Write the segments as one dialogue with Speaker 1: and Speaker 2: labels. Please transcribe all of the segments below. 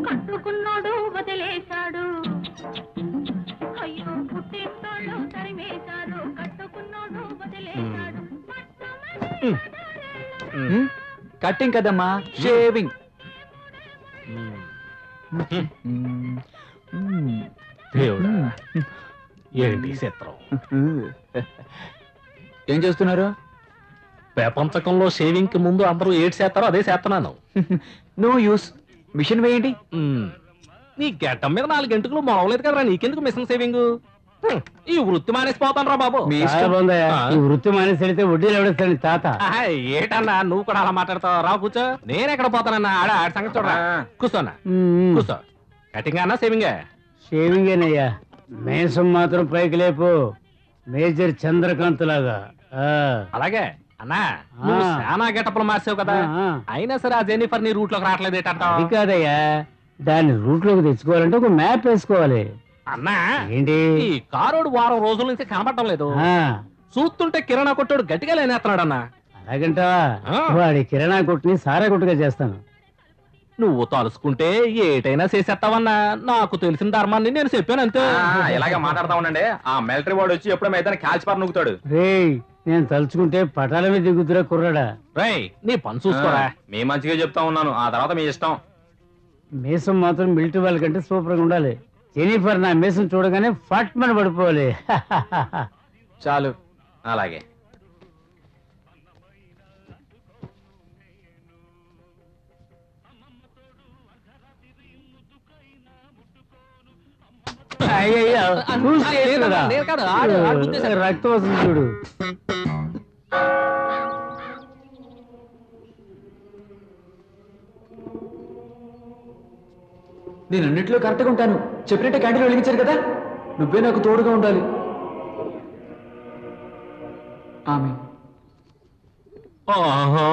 Speaker 1: కట్టుకున్నాడు వదిలేశాడు, అయ్యో పుట్టింటోళ్ళు తరిమేశారు, కట్టుకున్నాడు వదిలేశాడు.
Speaker 2: కట్టింగ్ కదమ్మా, షేవింగ్.
Speaker 3: దేవుడా, ఏంటి చిత్రం?
Speaker 2: ఏం చేస్తున్నారు?
Speaker 3: ప్రపంచకంలో షేవింగ్ కి ముందు అందరూ ఏడు చేస్తారో అదే చేస్తున్నాను.
Speaker 2: నో యూస్, మిషన్ వేయండి.
Speaker 3: నీ గడ్డం మీద 4 గంటలు మొలవలేదు కదరా, నీకెందుకు మిషన్ సేవింగ్? ఈ వృత్తి మానేసిపోతాను రా బాబు.
Speaker 4: ఈ వృత్తి మానేసి వెళితే వడ్డీలు ఎవడేస్తాడు తాత.
Speaker 3: ఏటన్నా నువ్వు కూడా అలా మాట్లాడతావు? రా కూర్చో. నేను ఎక్కడ పోతానన్నా, ఆడ సంగతి చూడరా. కూర్చోన్నా, కూర్చో. కటింగ్ అన్నా సేవింగ్?
Speaker 4: షేవింగేనయ్యా, మేసం మాత్రం పైకి లేపు, మేజర్ చంద్రకాంత్ లాగా.
Speaker 3: అలాగే అన్నా, నువ్వు చాలా గెటప్లు మార్చావు కదా, అయినా సరే ఆ జెన్నిఫర్ నీ రూట్ లోకి రావట్లేదు ఏంటంటావు?
Speaker 4: అది కాదయ్యా, దాన్ని రూట్ లోకి తెచ్చుకోవాలంటే ఒక మ్యాప్ వేసుకోవాలి.
Speaker 3: అన్నా
Speaker 4: ఏంటి,
Speaker 3: ఈ కారోడు వారం రోజుల నుంచి కనబడటం లేదు. చూస్తుంటే కిరాణా కొట్టాడు గట్టిగా లేనేస్తున్నాడు అన్నా.
Speaker 4: అలాగంటావా? వాడి కిరాణా కొట్టుని సారా కొట్టుగా చేస్తాను.
Speaker 3: నువ్వు తలుసుకుంటే ఏటైనా చేసేస్తావన్నా, నాకు తెలిసిన ధర్మాన్ని నేను చెప్పాను అంతే.
Speaker 5: ఇలాగే మాట్లాడతా ఉండండి, ఆ మిలిటరీ వాడు వచ్చి ఎప్పుడో అయితే కాల్చిపారు నూకుతాడు.
Speaker 4: రేయ్, నేను తలుచుకుంటే పటాల మీద దిగుతురా కుర్రాడా.
Speaker 3: రేయ్, నీ పని చూసుకోరా.
Speaker 5: మీ మంచిగా చెప్తా ఉన్నాను, ఆ తర్వాత మీ ఇష్టం.
Speaker 4: మీసం మాత్రం మిలిటరీ వాళ్ళకంటే సూపర్ గా ఉండాలి. జెనిఫర్ నా మీసం చూడగానే ఫట్ మన పడిపోవాలి.
Speaker 5: చాలు, అలాగే.
Speaker 4: రక్తం వస్తుంది చూడు.
Speaker 2: నేను అన్నింటిలో కరెక్ట్గా ఉంటాను. చెప్పినట్టే క్యాండిల్ వెలిగించారు కదా, నువ్వే నాకు తోడుగా ఉండాలి. ఆమె
Speaker 3: ఆహా,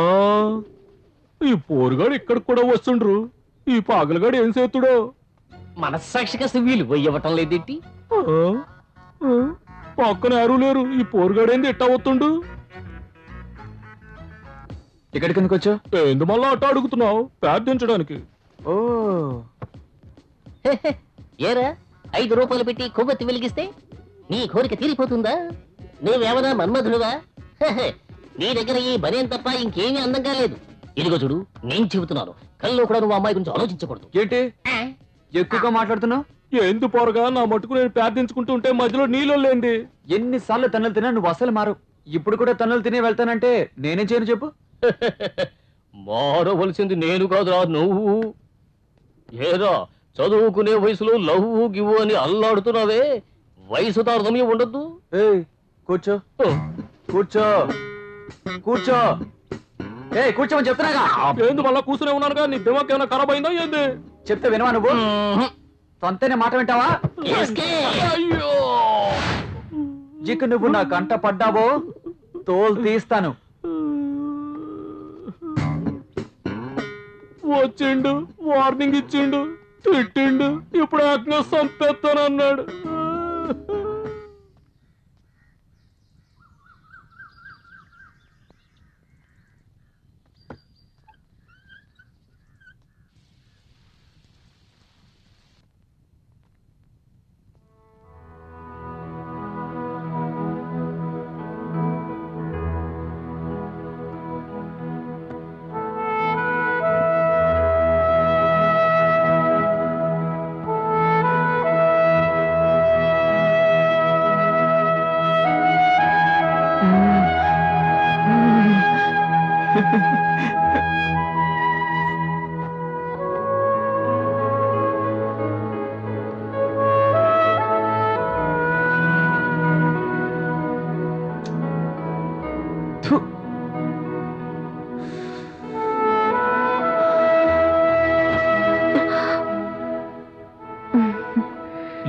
Speaker 3: ఈ పోరుగాడు ఇక్కడికి కూడా వస్తుండ్రు. ఈ పాగలగాడు ఏం చేతుడో?
Speaker 6: మనస్సాక్షిగా విలువ ఇవ్వటం లేదేంటి?
Speaker 3: పక్కన ఎవరు లేరు, ఈ పోరుగాడేంది ఎట్ట అవుతుండు?
Speaker 2: ఇక్కడికి ఎందుకు వచ్చావు?
Speaker 3: ఏంది మళ్ళా అట్ట అడుగుతున్నావు? ప్రార్థించడానికి.
Speaker 2: ఓ,
Speaker 6: ఏరా 5 రూపాయలు పెట్టి కొవ్వొత్తి వెలిగిస్తే నీ కోరిక తీరిపోతుందా? నువ్వేమన్నా మన్మధుడువా? నీ దగ్గర ఈ బనేం తప్ప ఇంకేమీ అందంగా లేదు. ఇదిగో చూడు, నేను చెబుతున్నాను, కల్లో కూడా నువ్వు అమ్మాయి గురించి ఆలోచించకూడదు.
Speaker 2: ఏంటి ఎక్కువగా మాట్లాడుతున్నావు?
Speaker 3: ఎందు పోరగా నా మట్టుకు నేను ప్రార్థించుకుంటూ ఉంటే మధ్యలో నీళ్ళు లేంది.
Speaker 2: ఎన్నిసార్లు తన్నులు తిన్నా నువ్వు అసలు మారు. ఇప్పుడు కూడా తన్నులు తినే వెళ్తానంటే నేనేం చేయను చెప్పు?
Speaker 6: మారవలసింది నేను కాదురా, నువ్వు. ఏదో చదువుకునే వయసులో లవ్వు గివ్వు అని అల్లాడుతున్నావే, వయసు తారతమ్యం ఉండద్దు.
Speaker 2: కూర్చో కూర్చో కూర్చో. కూర్చోమని చెప్తున్నాగా.
Speaker 3: ఏంది మళ్ళా కూర్చునే ఉన్నానుగా, నీ దిమాక్ ఏమైనా ఖరాబ్ అయిందా ఏంది?
Speaker 2: చెప్తే వినవా నువ్వు? తొంతనే మాట వింటావా?
Speaker 3: అయ్యో,
Speaker 2: జిక్కు నువ్వు నా కంట పడ్డావో తోలు తీస్తాను.
Speaker 3: వచ్చిండు, వార్నింగ్ ఇచ్చిండు, తిట్టిండు, ఇప్పుడు ఆజ్ఞ సంపేస్తానన్నాడు.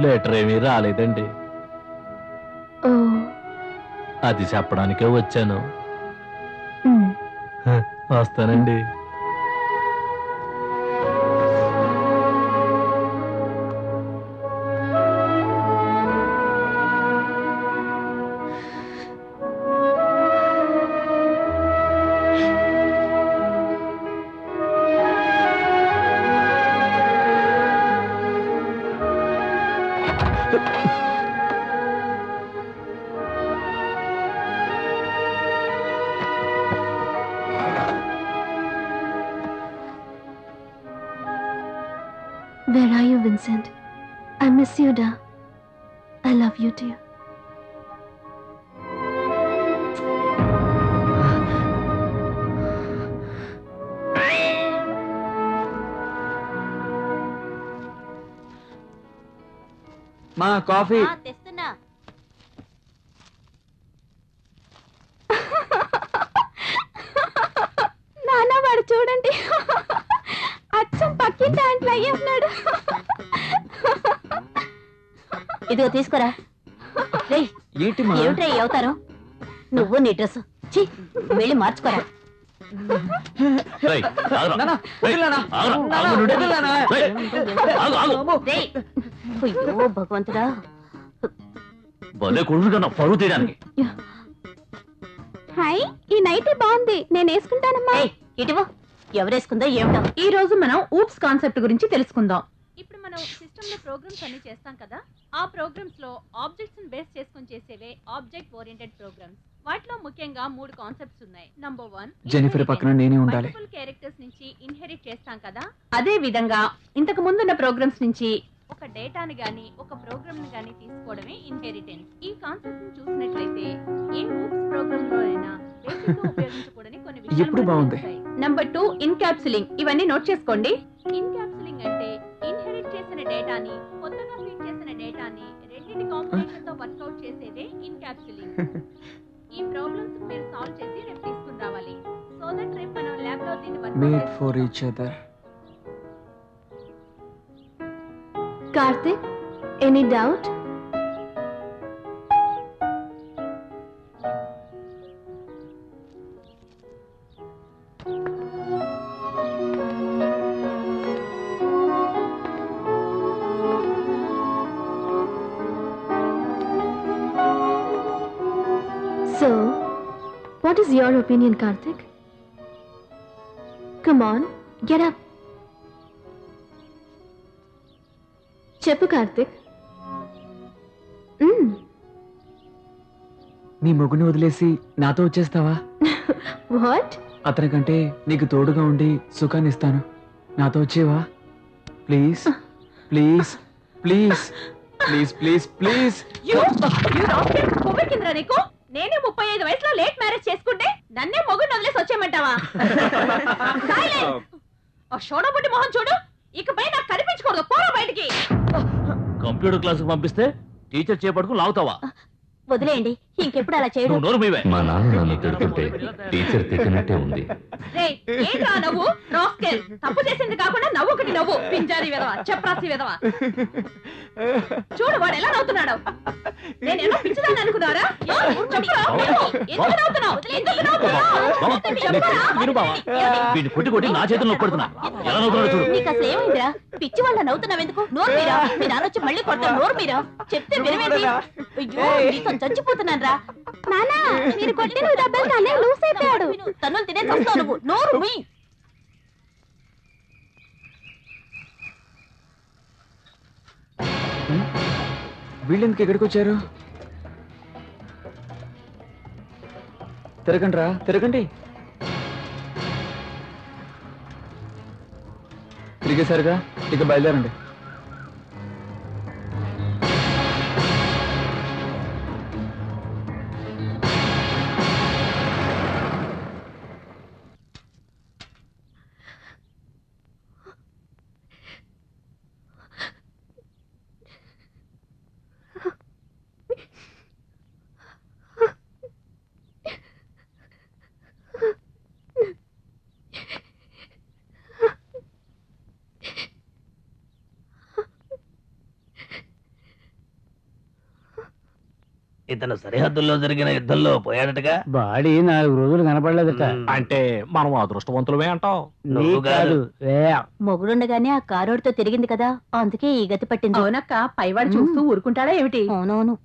Speaker 3: లెటర్ ఏమీ రాలేదండి. అది చెప్పడానికే వచ్చాను. వస్తానండి.
Speaker 7: Where are you, Vincent? I miss you, da. I love you, dear.
Speaker 2: మా కాఫీ.
Speaker 6: తెస్తున్నా.
Speaker 7: నాన్న వాడు చూడండి, అచ్చం పక్కింటి దాంట్లో అయ్యి ఉన్నాడు.
Speaker 6: ఇదిగో తీసుకురా.
Speaker 2: ఏంటి మా?
Speaker 6: ఏమిట్రా ఈ అవతారం? నువ్వు నీ డ్రెస్ వెళ్ళి మార్చుకోరా. అయ్యో భగవంతుడా,
Speaker 5: భలే కొడుకున్నా పరువు తీయడానికి.
Speaker 7: హాయ్, ఈ నైటీ బాగుంది, నేను వేసుకుంటానమ్మా.
Speaker 6: ఇటువో, ఎవరేసుకుందో ఏమిటో.
Speaker 1: ఈ రోజు మనం ఊప్స్ కాన్సెప్ట్ గురించి తెలుసుకుందాం. ఇప్పుడు మనం సిస్టమ్ లో ప్రోగ్రామ్స్ అన్ని చేస్తాం కదా, ఆ ప్రోగ్రామ్స్ లో ఆబ్జెక్ట్స్ బేస్ చేసుకొని చేసేవే ఆబ్జెక్ట్ ఓరియంటెడ్ ప్రోగ్రామ్స్. వాటిలో ముఖ్యంగా 3 కాన్సెప్ట్స్ ఉన్నాయి. నంబర్ 1,
Speaker 2: జెనిఫర్ పక్కన నేనే ఉండాలి.
Speaker 1: మల్టిపుల్ క్యారెక్టర్స్ నుంచి ఇన్హెరిట్ చేస్తాం కదా, అదే విధంగా ఇంతకు ముందున్న ప్రోగ్రామ్స్ నుంచి ఒక డేటాని గాని ఒక ప్రోగ్రామ్ ని గాని తీసుకోవడమే ఇన్హెరిటెన్స్. ఈ కాన్సెప్ట్ ని చూసినట్లయితే ఏ ఊప్స్ ప్రోగ్రామ్ లో అయినా బేసిక్ గా ఉపయోగించకూడని కొన్ని
Speaker 2: ఎప్పుడు బాగుంది.
Speaker 1: నంబర్ 2, ఇన్క్యాప్సులింగ్. ఇవన్నీ నోట్ చేసుకోండి. ఇన్క్యాప్సులింగ్ అంటే ఇన్హెరిట్ చేసిన డేటాని కొత్తగా ఫీడ్ చేసిన డేటాని రెండింటి కాంబినేషన్ తో వర్కౌట్ చేసేదే ఇన్క్యాప్సులింగ్. ఈ ప్రాబ్లమ్స్ మీరు సాల్వ్ చేసి రేపు తీసుకుని రావాలి. సో దట్ రేపు మనం ల్యాబ్ లో దీన్ని workout
Speaker 2: made for each other.
Speaker 7: Karthik, any doubt? So, what is your opinion, Karthik? Come on, get up. చెప్పు కార్తిక్.
Speaker 2: నీ మొగుని వదిలేసి నాతో వచ్చేస్తావా?
Speaker 7: వాట్?
Speaker 2: అతనికంటే నీకు తోడుగా ఉండి సుఖాన్ని ఇస్తాను. నాతో వచ్చేవా? Please please please please please please.
Speaker 1: కొవ్వెక్కిందిరా నీకు? నేనే 35 వయసులో లేట్ మ్యారేజ్ చేసుకుంటే నన్నే మొగుడిని వదిలేసి వచ్చేయమంటావా? షోడబుట్టి మొహం చూడు, ఇకపై నాకు కనిపించకూడదు. పోరా బయటికి.
Speaker 5: కంప్యూటర్ క్లాస్ పంపిస్తే టీచర్ చేపట్టుకుని లాగుతావా?
Speaker 6: వదిలేయండి, ఇంకెప్పుడు అలా చేయడం.
Speaker 5: నోరు మీవే.
Speaker 8: మా నాన్న నన్ను తిడుతుంటే టీచర్ తిట్టినట్టే ఉంది.
Speaker 1: ఏంట్రా నవ్వు? రాస్కెల్, తప్పు చేసింది కాకుండా నవ్వుకుని నవ్వు. పింజారి విధవ, చెప్రాసి విధవ. చూడు వాడు ఎలా నవ్వుతున్నాడు. నేనేమో పిచ్చిదాన్ని అనుకున్నారా? ఎందుకు నవ్వుతున్నావు?
Speaker 5: వీడిని కొట్టి కొట్టి నా చేతుల్లో పడుతున్నా. ఎలా నవ్వుతున్నాడు చూడు.
Speaker 6: నీకు అసలు ఏమైందిరా? పిచ్చి వాళ్ళ నవ్వుతున్నావు ఎందుకు? నోరు మీరా. మీ నాన్న వచ్చి మళ్ళీ కొడతాను. నోరు మీరా. చెప్తే వినవేంటి? అయ్యో, నీతో చచ్చిపోతున్నాను రా.
Speaker 7: నానా, మీరు కొట్టిన డబ్బులు కానీ లూస్ అయిపోయాడు.
Speaker 6: తన్నులు తినే వస్తావు నువ్వు. నోరు మీ.
Speaker 2: వీళ్ళెందుకు ఎక్కడికి వచ్చారు? తిరగండి రా, తిరగండి. తిరిగేసరిగా ఇక బయలుదేరండి.
Speaker 5: ఇతను సరిహద్దుల్లో జరిగిన యుద్ధంలో పోయాడటగా.
Speaker 4: బాడీ 4 రోజులు కనపడలేదట.
Speaker 3: అంటే మనం అదృష్టవంతులమే అంటావు.
Speaker 4: నువ్వు కాదు.
Speaker 6: మొగుడుండగానే ఆ కారోడితో తిరిగింది కదా, అందుకే ఈ గతి పట్టింది.
Speaker 1: అవునక్క, పైవాడు చూస్తూ ఊరుకుంటాడా ఏమిటి?
Speaker 6: అవునవును.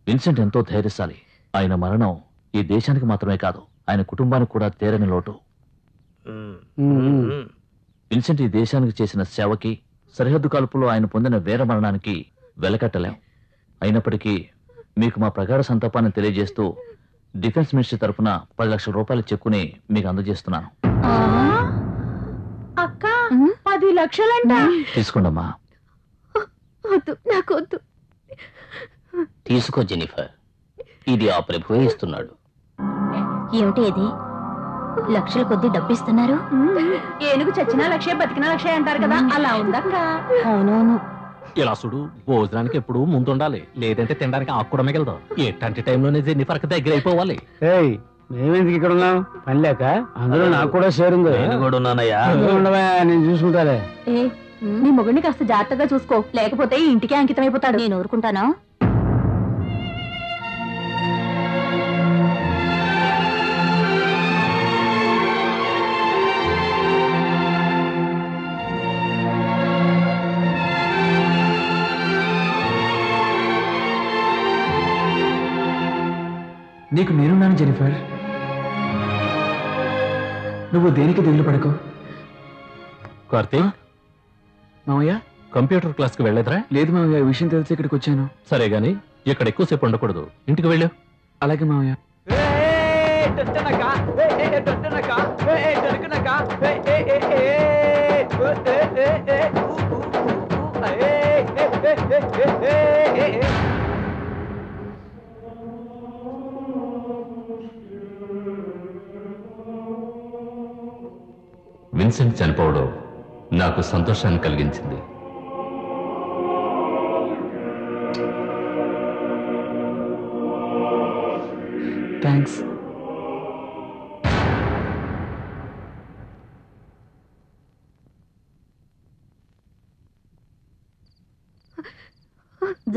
Speaker 5: విన్సెంట్ ఎంతో ధైర్యశాలి. ఆయన మరణం ఈ దేశానికి మాత్రమే కాదు, ఆయన కుటుంబానికి కూడా తీరని లోటు. విన్సెంట్ ఈ దేశానికి చేసిన సేవకి సరిహద్దు కాల్పులో ఆయన పొందిన వీర మరణానికి వెలకట్టలేం. అయినప్పటికీ మీకు మా ప్రగాఢ సంతాపాన్ని తెలియజేస్తూ డిఫెన్స్ మినిస్ట్రీ తరఫున 10 లక్షల రూపాయల చెక్కుని మీకు అందజేస్తున్నాను.
Speaker 1: అక్క 10 లక్షలంట.
Speaker 5: తీసుకోండమ్మా.
Speaker 7: వద్దు, నాకు వద్దు.
Speaker 6: తీసుకో జెనిఫర్, ఇది ఆ ప్రభువే ఇస్తున్నాడు.
Speaker 7: ఏమిటి ఇది? లక్షల కొద్ది డబ్బిస్తున్నారు.
Speaker 1: ఏనుగు చచ్చినా లక్షే బతికినా లక్షే అంటారు కదా, అలా ఉందక్క.
Speaker 7: అవునవును.
Speaker 3: ఇలా చూడు, భోజనానికి ఎప్పుడు ముందుండాలి, లేదంటే తినడానికి ఆకు కూడా మిగలదు. ఎట్లాంటి టైంలోనే జెన్నిఫర్ దగ్గర అయిపోవాలి.
Speaker 4: ఏయ్, మేమెందుకు ఇక్కడ ఉన్నాం? పని లేక? అందులో నాకు కూడా షేర్ ఉంది. ఉండవా, నేను చూసుకుంటాలే.
Speaker 1: నీ మొగుడిని కాస్త జాగ్రత్తగా చూసుకో, లేకపోతే ఈ ఇంటికి అంకితం అయిపోతాడు.
Speaker 7: నేను ఊరుకుంటానా?
Speaker 2: నీకు నేనున్నాను జెనిఫర్. నువ్వు దేనికి దిగులు పడకు.
Speaker 3: కార్తీక్,
Speaker 2: మామయ్య
Speaker 3: కంప్యూటర్ క్లాస్ కి వెళ్ళలేదురా?
Speaker 2: లేదు మామయ్య, ఈ విషయం తెలిసి ఇక్కడికి వచ్చాను.
Speaker 3: సరే గాని ఇక్కడ ఎక్కువసేపు ఉండకూడదు, ఇంటికి వెళ్ళు.
Speaker 2: అలాగే మామయ్య.
Speaker 8: విన్సెంట్ చనిపోవడం నాకు సంతోషాన్ని కలిగించింది.
Speaker 2: థ్యాంక్స్.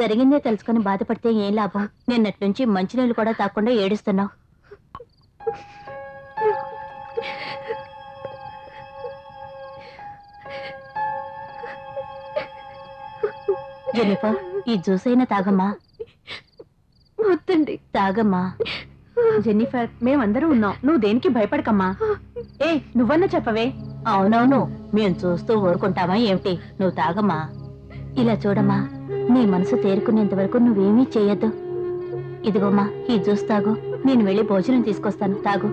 Speaker 7: జరిగిందే తెలుసుకుని బాధపడితే ఏం లాభం? నిన్నటి నుంచి మంచినీళ్ళు కూడా తాకుండా ఏడుస్తున్నావు. జెనిఫర్, ఈ జ్యూస్ అయినా తాగమ్మా.
Speaker 1: వద్దండి.
Speaker 7: తాగమ్మా.
Speaker 1: జెన్నిఫర్, మేమందరూ ఉన్నాం, నువ్వు దేనికి భయపడకమ్మా. ఏ నువ్వన్నా చెప్పవే.
Speaker 7: అవునవును, మేము చూస్తూ ఊరుకుంటామా ఏమిటి? నువ్వు తాగమ్మా. ఇలా చూడమ్మా, నీ మనసు తేరుకునేంత వరకు నువ్వేమీ చేయొద్దు. ఇదిగోమ్మా, ఈ జ్యూస్ తాగు. నేను వెళ్ళి భోజనం తీసుకొస్తాను, తాగు.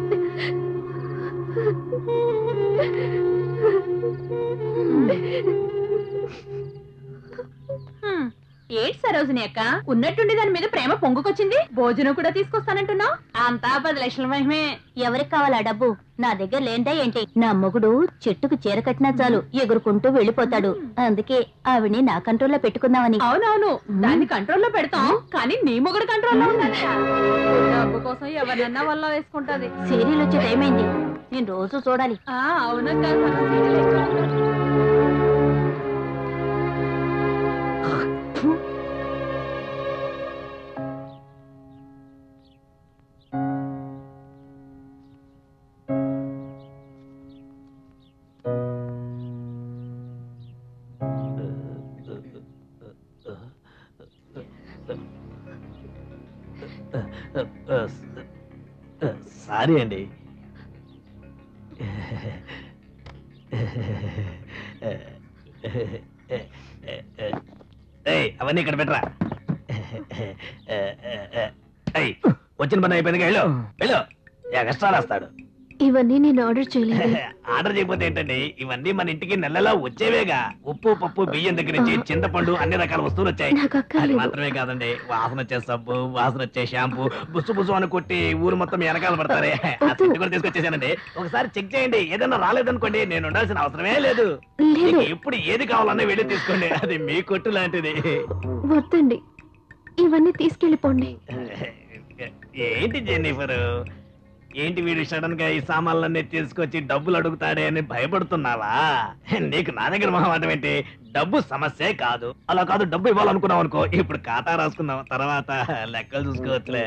Speaker 1: ఏంటి సరోజిని అక్క, ఉన్నట్టుండి దాని మీద ప్రేమ పొంగుకొచ్చింది. భోజనం కూడా తీసుకొస్తానంటున్నావు. అంతా 10 లక్షల మహిమే.
Speaker 7: ఎవరికి కావాలా డబ్బు? నా దగ్గర లేందా ఏంటి? నా మొగుడు చెట్టుకు చీర కట్టినా చాలు ఎగురుకుంటూ వెళ్ళిపోతాడు. అందుకే ఆవిడ్ని నా కంట్రోల్లో పెట్టుకుందామని.
Speaker 1: అవునవును, దాన్ని కంట్రోల్లో పెడతాం, కానీ నీ మొగుడు కంట్రోల్లో ఉండాలి. డబ్బు కోసం ఎవరినన్నా వల్ల వేసుకుంటది.
Speaker 7: సీరియల్ వచ్చే టైం అయింది, నేను రోజు చూడాలి.
Speaker 1: అవునక్క.
Speaker 9: సారీ అండి. అవన్నీ ఇక్కడ పెట్టరా. వచ్చిన పని అయిపోయింది, వెళ్ళు వెళ్ళు. ఎక్స్ట్రా రాస్తాడు.
Speaker 7: ఇవన్నీ నేను ఆర్డర్ చేయలేదు.
Speaker 9: ఆర్డర్ చేయకపోతే ఏంటండి, ఇవన్నీ మన ఇంటికి నెలలో వచ్చేవేగా. ఉప్పు, పప్పు, బియ్యం దగ్గర నుంచి చింతపండు అన్ని రకాల వస్తువులు వచ్చాయి. అది మాత్రమే కాదండి, వాసన వచ్చే సబ్బు, వాసన వచ్చే షాంపూ, బుస్సు బుస్సు అని కొట్టి ఊరు మొత్తం వెనకాల పడతారే, ఆ తిండి కూడా తీసుకొచ్చేసానండి. ఒకసారి చెక్ చేయండి, ఏదన్నా రాలేదనుకోండి, నేను ఉండాల్సిన అవసరమే లేదు. ఎప్పుడు ఏది కావాలన్నా వెళ్ళి తీసుకోండి, అది మీ కొట్టు లాంటిది.
Speaker 7: వద్దండి, ఇవన్నీ తీసుకెళ్ళిపోండి.
Speaker 9: ఏంటి జెన్నిఫర్, ఏంటి వీడు సడన్ గా ఈ సామాన్లన్నీ తీసుకొచ్చి డబ్బులు అడుగుతాడే అని భయపడుతున్నావా? నీకు నా దగ్గర మొహమాటం ఏంటి? డబ్బు సమస్యే కాదు. అలా కాదు, డబ్బు ఇవ్వాలనుకున్నావు అనుకో, ఇప్పుడు ఖాతా రాసుకుందాం, తర్వాత లెక్కలు చూసుకోవచ్చులే.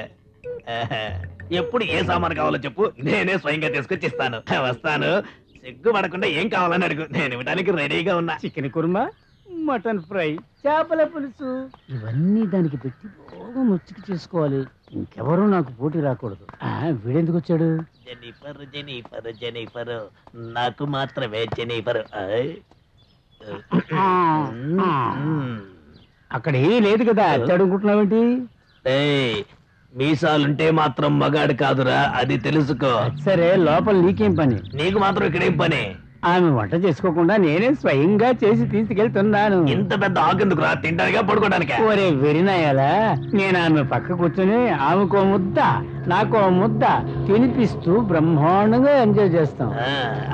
Speaker 9: ఎప్పుడు ఏ సామాను కావాలో చెప్పు, నేనే స్వయంగా తీసుకొచ్చి ఇస్తాను. వస్తాను, సిగ్గుపడకుండా ఏం కావాలని అడుగు, నేను ఇవ్వడానికి రెడీగా ఉన్నా.
Speaker 4: చికెన్ కుర్మా, మటన్ ఫ్రై, చేపల పులుసు, ఇవన్నీ దానికి పెట్టి బాగా ముచ్చుకు చేసుకోవాలి. ఇంకెవరూ నాకు పోటీ రాకూడదు. వీడెందుకు వచ్చాడు?
Speaker 9: జెనిఫర్ జెనిఫర్ జెనిఫర్, నాకు మాత్రమే జెనిఫర్.
Speaker 4: అక్కడ ఏమీ లేదు కదా అడుగుకుంటున్నావేంటి?
Speaker 9: మీసాలుంటే మాత్రం మగాడు కాదురా, అది తెలుసుకో.
Speaker 4: సరే, లోపల నీకేం పని?
Speaker 9: నీకు మాత్రం ఇక్కడేం పని?
Speaker 4: ఆమె వంట చేసుకోకుండా నేనే స్వయంగా చేసి తీసుకెళ్తున్నాను.
Speaker 9: ఇంత పెద్ద ఆకెందుకురా, తింటానికా పడుకోవడానికా?
Speaker 4: ఒరే వెరినాయాలా, నేను ఆమె పక్క కూర్చొని ఆమెకో ముద్ద నాకో ముద్ద తినిపిస్తూ బ్రహ్మాండంగా ఎంజాయ్ చేస్తాం.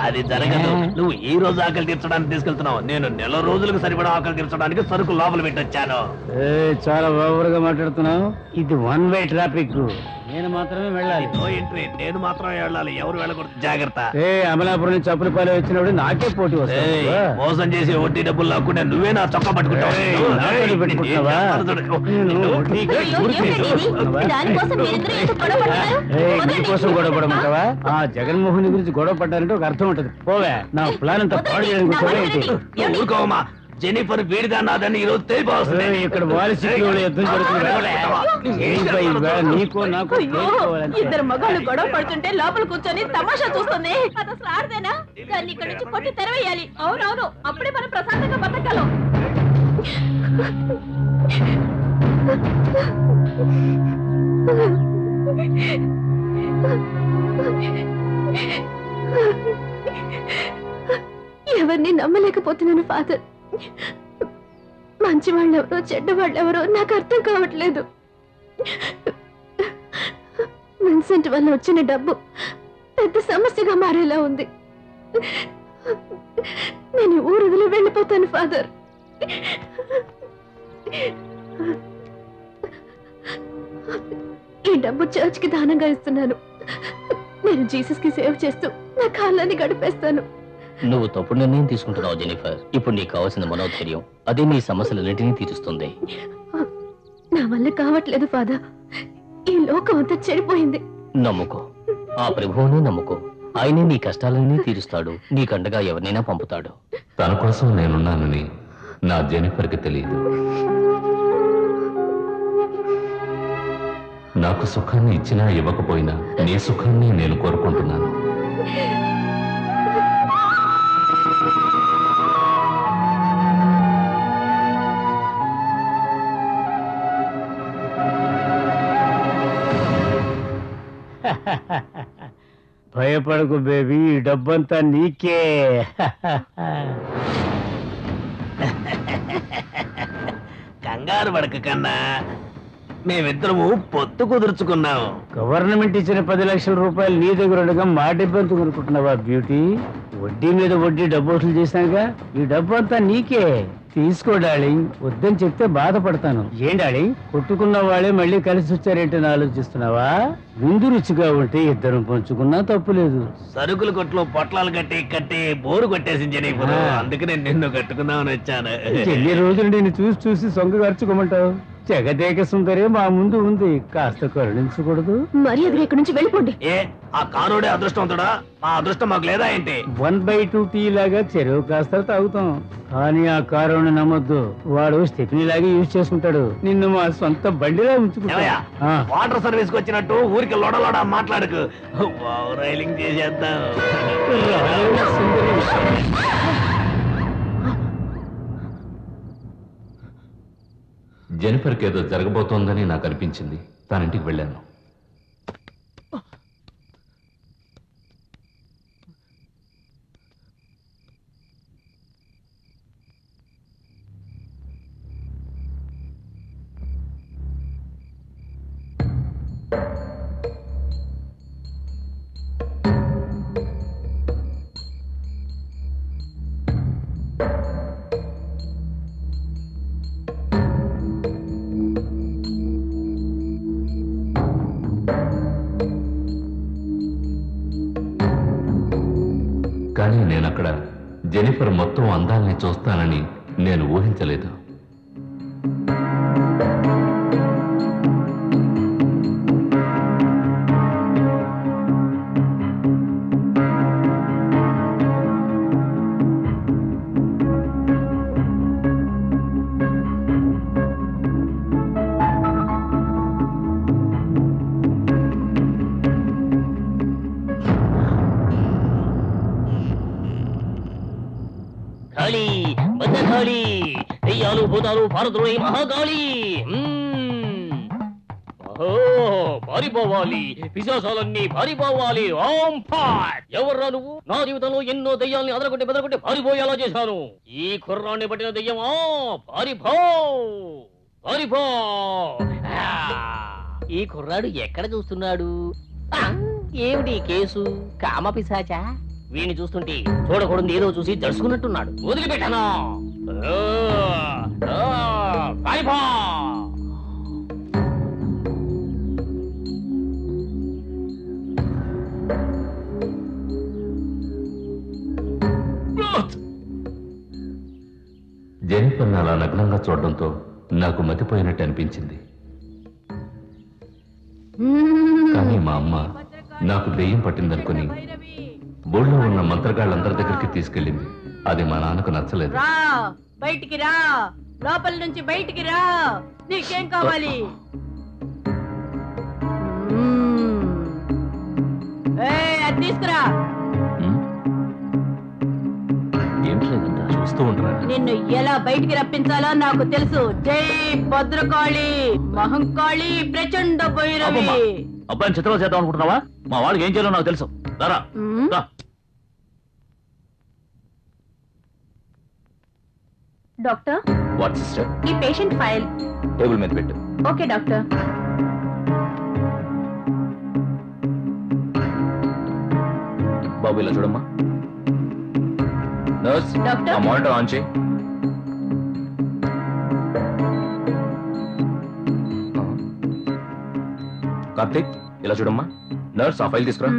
Speaker 9: అది జరగదు. నువ్వు ఈ రోజు ఆకలి తీర్చడానికి తీసుకెళ్తున్నావు, నేను నెల రోజులకు సరిపడా ఆకలి తీర్చడానికి సరుకు లోపల పెట్టొచ్చాను.
Speaker 4: చాలా ఓవర్గా మాట్లాడుతున్నావు. ఇది వన్ వే ట్రాఫిక్, నేను మాత్రమే వెళ్ళాలి.
Speaker 9: నో ఎంట్రీ, నేను మాత్రమే వెళ్ళాలి, ఎవరు వెళ్ళకూడదు, జాగ్రత్త.
Speaker 4: అమలాపురం నుంచి చప్పులపాలెం వచ్చినప్పుడు నాకే పోటీ వస్తుంది.
Speaker 9: మోసం చేసి వడ్డీ డబ్బులు లాక్కుంటే నువ్వే నా చొక్కా పట్టుకుంటావా?
Speaker 4: నీకోసం గొడవ పడమంటావా? జగన్మోహన్ గురించి గొడవ పడ్డారంటే ఒక అర్థం ఉంటది. పోవే, నా ప్లాన్ అంతా పాడు చేయడానికి.
Speaker 9: ఊరుకోమా, జెనిఫర్ వీడిదా నాదని ఈ రోజు తెలియపోతుంది.
Speaker 4: ఇక్కడ యుద్ధం జరుగుతుంది.
Speaker 1: ఇద్దరు మగాళ్ళు గొడవ పడుతుంటే లోపల కూర్చొని తమాషా చూస్తుంది. అది అసలు ఆడదేనా? దాన్ని ఇక్కడ నుంచి కొట్టి తెరవేయాలి. అవునవును, అప్పుడే మనం ప్రశాంతంగా బతకగలం. ఎవరిని నమ్మలేకపోతున్నాను ఫాదర్. మంచి వాళ్ళెవరో చెడ్డ వాళ్ళెవరో నాకు అర్థం కావట్లేదు. విన్సెంట్ వల్ల వచ్చిన డబ్బు పెద్ద సమస్యగా మారేలా ఉంది. నేను ఊరు వదిలి వెళ్ళిపోతాను ఫాదర్. ఈ డబ్బు చర్చ్ కి దానంగా ఇస్తున్నాను. నేను జీసస్ కి సేవ చేస్తూ నా కాలాన్ని గడిపేస్తాను.
Speaker 6: నువ్వు తప్పుడు నిర్ణయం తీసుకుంటున్నావు జెనిఫర్. ఇప్పుడు నీకు కావాల్సిన మనోధైర్యం, అదే నీ సమస్యలన్నింటినీ తీరుస్తుంది.
Speaker 1: నా వల్ల కావట్లేదు ఫాదర్. ఈ లోకం అంతా చెడిపోయింది.
Speaker 6: నమ్ముకో, ఆ ప్రభువునే నమ్ముకో. ఆయనే నీ కష్టాలన్నీ తీరుస్తాడు, నీకండగా ఎవరినైనా పంపుతాడు.
Speaker 8: తన కోసం నేనున్నానని నా జెనిఫర్కి తెలియదు. నాకు సుఖాన్ని ఇచ్చినా ఇవ్వకపోయినా నీ సుఖాన్ని నేను కోరుకుంటున్నాను.
Speaker 4: భయపడకు బేబీ, ఈ డబ్బంతా నీకే.
Speaker 9: కంగారు పడక కన్నా, మేమిద్దరము పొత్తు కుదుర్చుకున్నాము.
Speaker 4: గవర్నమెంట్ ఇచ్చిన 10 లక్షల రూపాయలు నీ దగ్గర ఉండగా మా డబ్బు కొనుక్కుంటున్నావా బ్యూటీ? వడ్డీ మీద వడ్డీ డబ్బు వసూలు చేశానుగా, ఈ డబ్బు అంతా నీకే. తీసుకో డార్లింగ్, వద్దని చెప్తే బాధపడతాను. ఏం డార్లింగ్, కొట్టుకున్న వాళ్ళే మళ్ళీ కలిసి వచ్చారేంటని ఆలోచిస్తున్నావా? ముందు రుచిగా ఉంటే ఇద్దరం పంచుకున్నా తప్పులేదు.
Speaker 9: సరుకుల కొట్లో పొట్లాలు కట్టి బోరు కొట్టేసింది. అందుకనే నిన్ను కట్టుకుందామని వచ్చాను.
Speaker 4: ఎన్ని రోజులు నేను చూసి సొంగ ఖర్చుకోమంటావు? జగదేక సుందరే మా ముందు ఉంది, కాస్త కరుణించకూడదు?
Speaker 1: మరి అది ఇక్కడి నుంచి వెళ్ళిపోండి.
Speaker 9: ఏ, ఆ కారోడే అదృష్టవంతుడా? ఆ అదృష్టం మాకు లేదా ఏంటి?
Speaker 4: 1/2 టీ లాగా చెరువు కాస్త తాగుతాం, కానీ ఆ కారుని నమ్మొద్దు. వాడు స్టెఫినీ లాగా యూజ్ చేసుకుంటాడు, నిన్ను మా సొంత బండిలా ఉంచుకుంటా.
Speaker 9: వాటర్ సర్వీస్ కి వచ్చినట్టు ఊరికి లోడలోడ మాట్లాడకు. రైలింగ్ చేసేద్దాం.
Speaker 8: జెనిఫర్కి ఏదో జరగబోతోందని నాకు అనిపించింది. తనింటికి వెళ్ళాను. కానీ నేనక్కడ జెనిఫర్ మొత్తం అందాల్ని చూస్తానని నేను ఊహించలేదు.
Speaker 6: కాళీ భద్రకాళీ దెయ్యాలు భూతాలు భారతులు మహాకాళీ పారిపోవాలి పిశాచాలన్నీ పారిపోవాలి ఓం ఫాట్ ఎవర్రా నువ్వు నా జీవితంలో ఎన్నో దెయ్యాల్ని అదరగొట్టి బెదరగొట్టి పారిపోయేలా చేశాను ఈ కుర్రాన్ని పట్టిన దెయ్యమా పారిపో పారిపో ఈ కుర్రాడు ఎక్కడ చూస్తున్నాడు ఏమిటి కేసు కామ పిశాచా వీణ్ణి చూస్తుంటే చూడకూడదు ఏదో చూసి దడుచుకున్నట్టున్నాడు వదిలిపెట్టాను పారిపో
Speaker 8: జెనిఫర్ అలా నగ్నంగా చూడడంతో నాకు మతిపోయినట్టు అనిపించింది. కానీ మా అమ్మ నాకు దెయ్యం పట్టిందనుకుని బోళ్ళో ఉన్న మంత్రగాళ్ళందరి దగ్గరికి తీసుకెళ్ళింది. అది మా నాన్నకు నచ్చలేదు.
Speaker 7: బయటికి రా, లోపల నుంచి బయటికి రా, నీకేం కావాలి? అది తీసుకురా.
Speaker 8: చూస్తూ ఉంటారా?
Speaker 7: నిన్ను ఎలా బయటికి రప్పించాలో నాకు తెలుసు. జై భద్రకాళి మహంకాళి ప్రచండ భైరవి.
Speaker 5: అబ్బాయిని చిత్రం చేద్దాం అనుకుంటున్నావా? మా వాడికి ఏం చేయాలో నాకు తెలుసు. రా
Speaker 1: డాక్టర్.
Speaker 5: What sister?
Speaker 1: ఈ పేషెంట్ ఫైల్
Speaker 5: టేబుల్ మీద పెట్టు.
Speaker 1: Okay doctor.
Speaker 5: బాబు ఇలా చూడమ్మా. నర్స్, ఆ మానిటర్ ఆన్ చేయి. కార్తీక్ ఇలా చూడమ్మా. నర్స్, ఆ ఫైల్ తీసుకురా.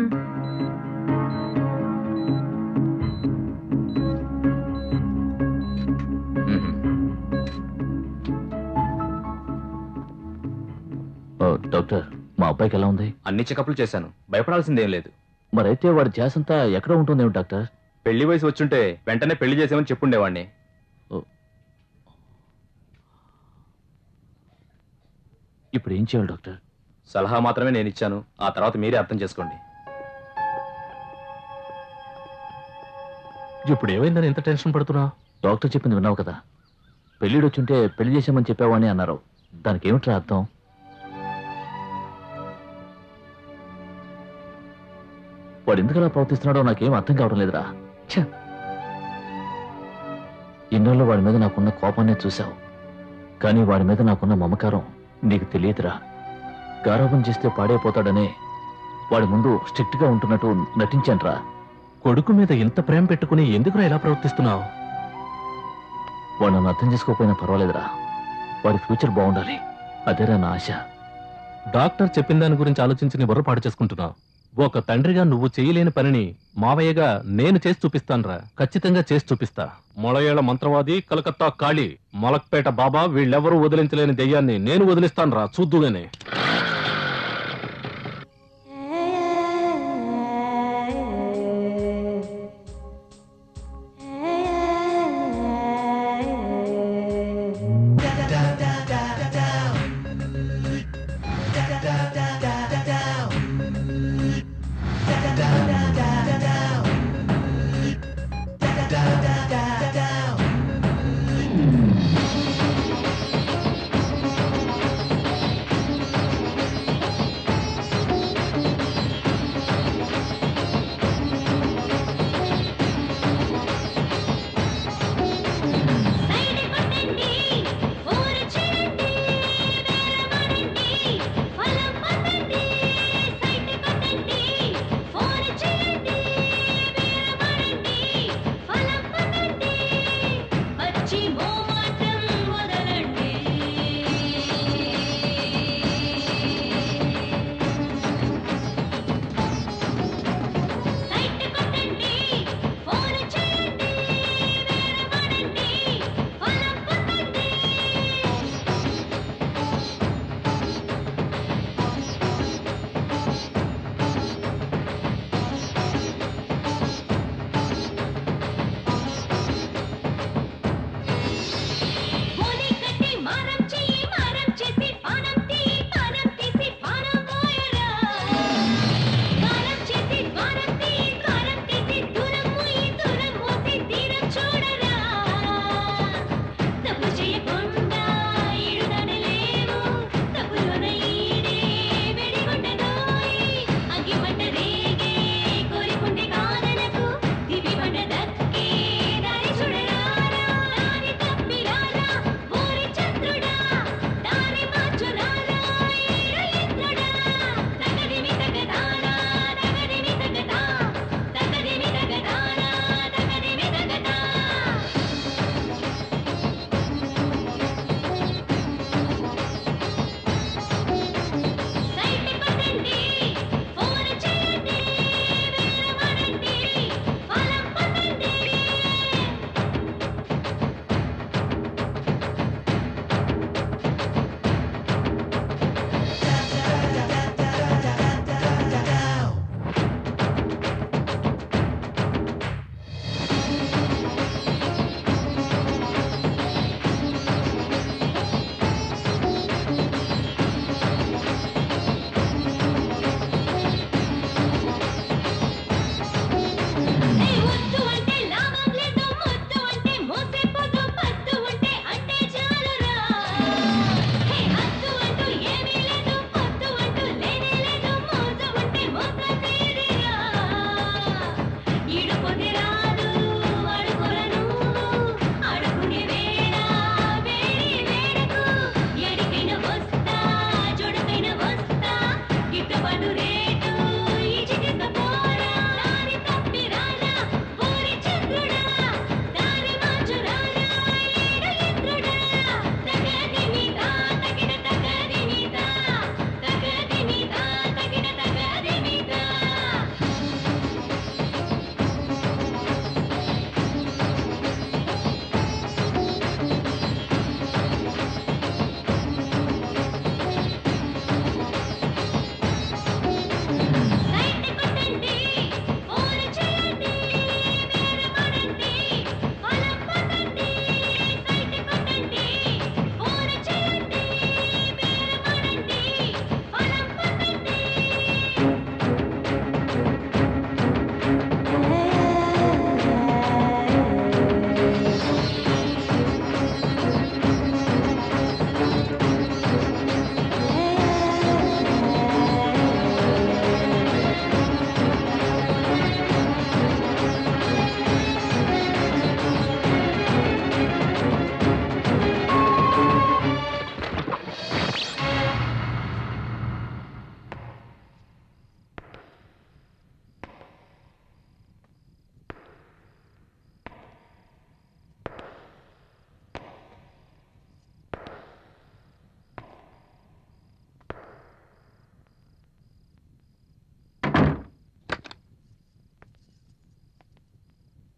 Speaker 5: డాక్టర్, మా అబ్బాయికి ఎలా ఉంది?
Speaker 2: అన్ని చెకప్లు చేశాను, భయపడాల్సిందేం లేదు.
Speaker 5: మరైతే వాడి ధ్యాస అంతా ఎక్కడ ఉంటుందేమో డాక్టర్?
Speaker 2: పెళ్లి వయసు వచ్చుంటే వెంటనే పెళ్లి చేసామని చెప్పుండేవాడిని.
Speaker 5: ఇప్పుడు ఏం చేయాలి డాక్టర్?
Speaker 2: సలహా మాత్రమే నేను ఇచ్చాను, ఆ తర్వాత మీరే అర్థం చేసుకోండి.
Speaker 3: ఇప్పుడు ఏమైందని ఎంత టెన్షన్ పడుతున్నా?
Speaker 5: డాక్టర్ చెప్పింది విన్నావు కదా, పెళ్లిడు వచ్చుంటే పెళ్లి చేసామని చెప్పావని అన్నారు. దానికి ఏమిట్రా అర్థం? వాడు ఎందుకలా ప్రవర్తిస్తున్నాడో నాకేం అర్థం కావడం లేదురా. ఇన్నాళ్ళు వాడి మీద నాకున్న కోపాన్నే చూశావు, కానీ వాడి మీద నాకున్న మమకారం నీకు తెలియదురా. గారాబం చేస్తే పాడైపోతాడనే వాడి ముందు స్ట్రిక్ట్ గా ఉంటున్నట్టు నటించానురా.
Speaker 3: కొడుకు మీద ఇంత ప్రేమ పెట్టుకుని ఎందుకురా ఇలా ప్రవర్తిస్తున్నావు?
Speaker 5: వాడు నన్ను అర్థం చేసుకోకపోయినా పర్వాలేదురా, వాడి ఫ్యూచర్ బాగుండాలి, అదేరా నా ఆశ.
Speaker 3: డాక్టర్ చెప్పిన దాని గురించి ఆలోచించి నీ బుర్ర పాడు చేసుకుంటున్నావు. ఒక తండ్రిగా నువ్వు చేయలేని పనిని మావయ్యగా నేను చేసి చూపిస్తానురా. ఖచ్చితంగా చేసి చూపిస్తా. మొళయేళ్ల మంత్రవాది, కలకత్తా కాళీ, మలక్పేట బాబా, వీళ్ళెవరూ వదిలించలేని దెయ్యాన్ని నేను వదిలిస్తానురా, చూద్దుగానే.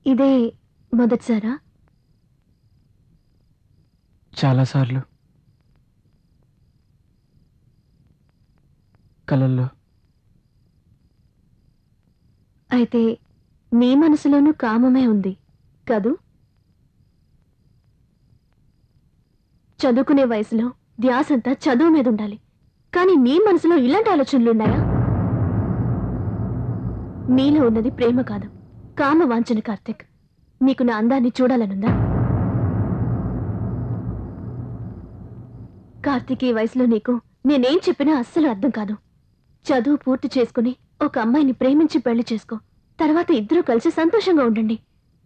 Speaker 10: ఇదే మొదటిసారా?
Speaker 2: చాలాసార్లు కలల్లో.
Speaker 10: అయితే నీ మనసులోనూ కామమే ఉంది కదూ? చదువుకునే వయసులో ధ్యాసంతా చదువు మీద ఉండాలి, కానీ నీ మనసులో ఇలాంటి ఆలోచనలున్నాయా? నీలో ఉన్నది ప్రేమ కాదు, కామ వాంఛన. కార్తిక్, నీకు నా అందాన్ని చూడాలనుందా? కార్తిక్, ఈ వయసులో నీకు నేనేం చెప్పినా అస్సలు అర్థం కాదు. చదువు పూర్తి చేసుకుని ఒక అమ్మాయిని ప్రేమించి పెళ్లి చేసుకో, తర్వాత ఇద్దరూ కలిసి సంతోషంగా ఉండండి.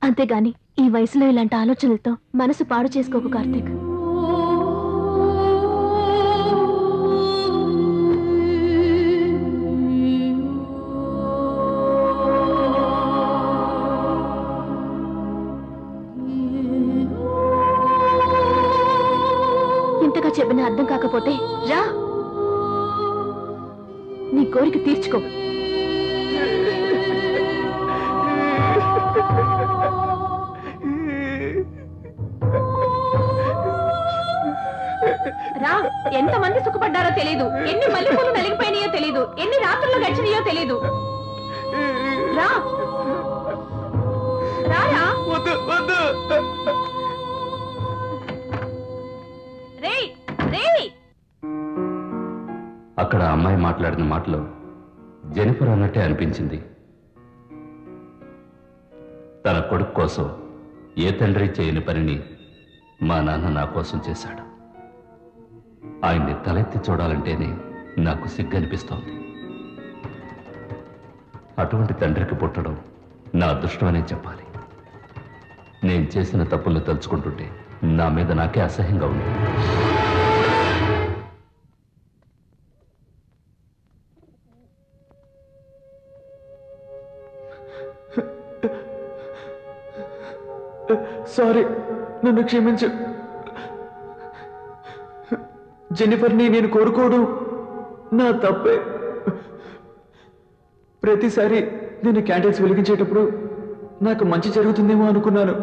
Speaker 10: అంతేగాని ఈ వయసులో ఇలాంటి ఆలోచనలతో మనసు పాడు చేసుకోకు కార్తిక్. ఇంతగా చెప్పినా అర్థం కాకపోతే రా, నీ కోరిక తీర్చుకో.
Speaker 1: రా, ఎంతమంది సుఖపడ్డారో తెలీదు, ఎన్ని మల్లెపూలు నలిగిపోయినాయో తెలీదు, ఎన్ని రాత్రులు గడిచినాయో తెలీదు. రా రారా. రేయ్ రేయ్.
Speaker 8: అక్కడ అమ్మాయి మాట్లాడిన మాటలో జెనిఫర్ అన్నట్టే అనిపించింది. తన కొడుకు కోసం ఏ తండ్రి చేయని పనిని మా నాన్న నా కోసం చేశాడు. ఆయన్ని తలెత్తి చూడాలంటేనే నాకు సిగ్గనిపిస్తోంది. అటువంటి తండ్రికి పుట్టడం నా అదృష్టమనే చెప్పాలి. నేను చేసిన తప్పుల్ని తలుచుకుంటుంటే నా మీద నాకే అసహ్యంగా ఉంది.
Speaker 2: సారీ, నన్ను క్షమించు. జెన్నిఫర్ని నేను కోరుకోవడం నా తప్పే. ప్రతిసారి నేను క్యాండిల్స్ వెలిగించేటప్పుడు నాకు మంచి జరుగుతుందేమో అనుకున్నాను,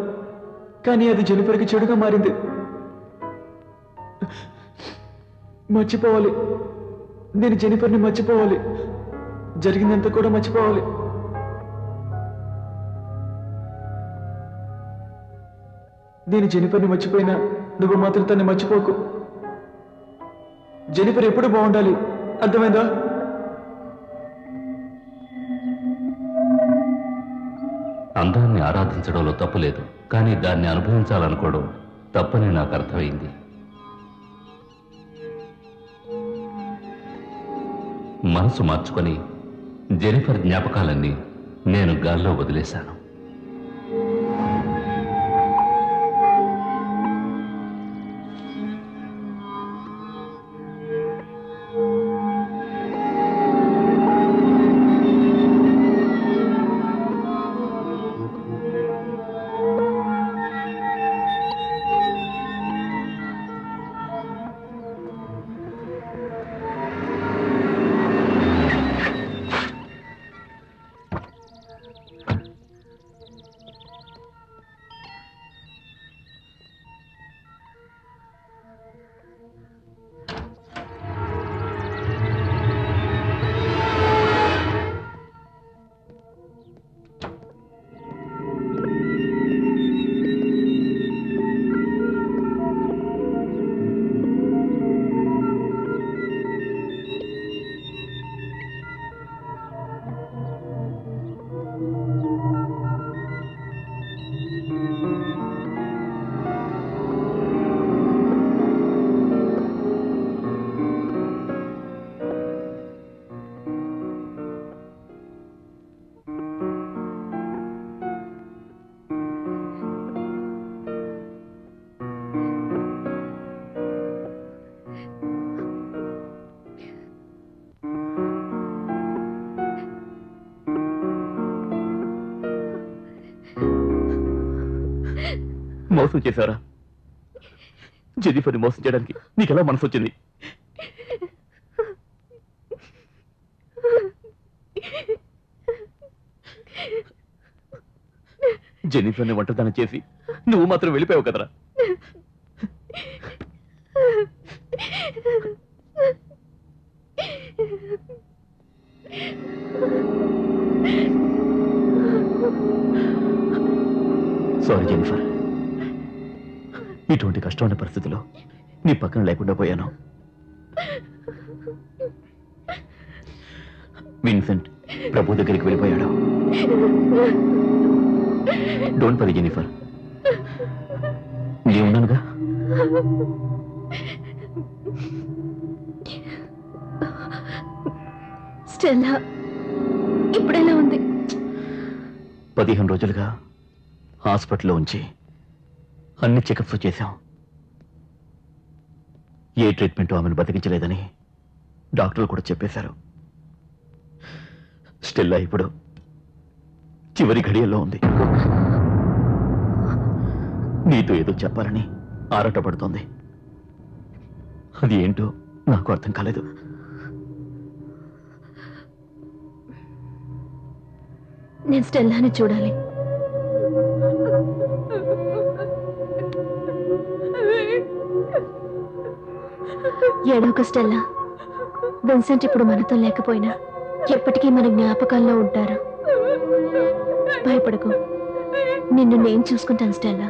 Speaker 2: కానీ అది జెన్నిఫర్కి చెడుగా మారింది. మర్చిపోవాలి, నేను జెన్నిఫర్ని మర్చిపోవాలి, జరిగిందంతా కూడా మర్చిపోవాలి. నేను జెన్నిఫర్ని మర్చిపోయినా నువ్వు మాత్రం తన్ని మర్చిపోకు. జెన్నిఫర్ ఎప్పుడు బాగుండాలి, అర్థమైందా?
Speaker 8: అందాన్ని ఆరాధించడంలో తప్పు లేదు, కానీ దాన్ని అనుభవించాలనుకోవడం తప్పని నాకు అర్థమైంది. మనసు మార్చుకొని జెనిఫర్ జ్ఞాపకాలన్నీ నేను గాల్లో వదిలేశాను.
Speaker 5: మోసం చేశారా? జెనిఫర్ని మోసం చేయడానికి నీకెలా మనసు వచ్చింది? జెన్నిఫర్ని ఒంటరితనం చేసి నువ్వు మాత్రం వెళ్ళిపోయావు కదరా. సారీ జెన్నిఫర్, ఇటువంటి కష్టమైన పరిస్థితిలో నీ పక్కన లేకుండా పోయాను. విన్సెంట్ ప్రభు దగ్గరికి వెళ్ళిపోయాడు. డోంట్ వరీ జెన్నిఫర్, నేను ఉన్నానుగా.
Speaker 10: స్టెల్లా ఇప్పుడెలా ఉంది?
Speaker 5: 15 రోజులుగా హాస్పిటల్లో ఉంచి అన్ని చెకప్స్ చేశాం. ఏ ట్రీట్మెంట్ ఆమెను బతికించలేదని డాక్టర్లు కూడా చెప్పేశారు. స్టెల్లా ఇప్పుడు చివరి ఘడియల్లో ఉంది. నీతో ఏదో చెప్పాలని ఆరాటపడుతోంది. అది ఏంటో నాకు అర్థం కాలేదు.
Speaker 10: నేను స్టెల్లాని చూడాలి. ఏడొక స్టెల్లా, విన్సెంట్ ఇప్పుడు మనతో లేకపోయినా ఎప్పటికీ మన జ్ఞాపకాల్లో ఉంటారు. భయపడకు, నిన్ను నేను చూసుకుంటాను స్టెల్లా.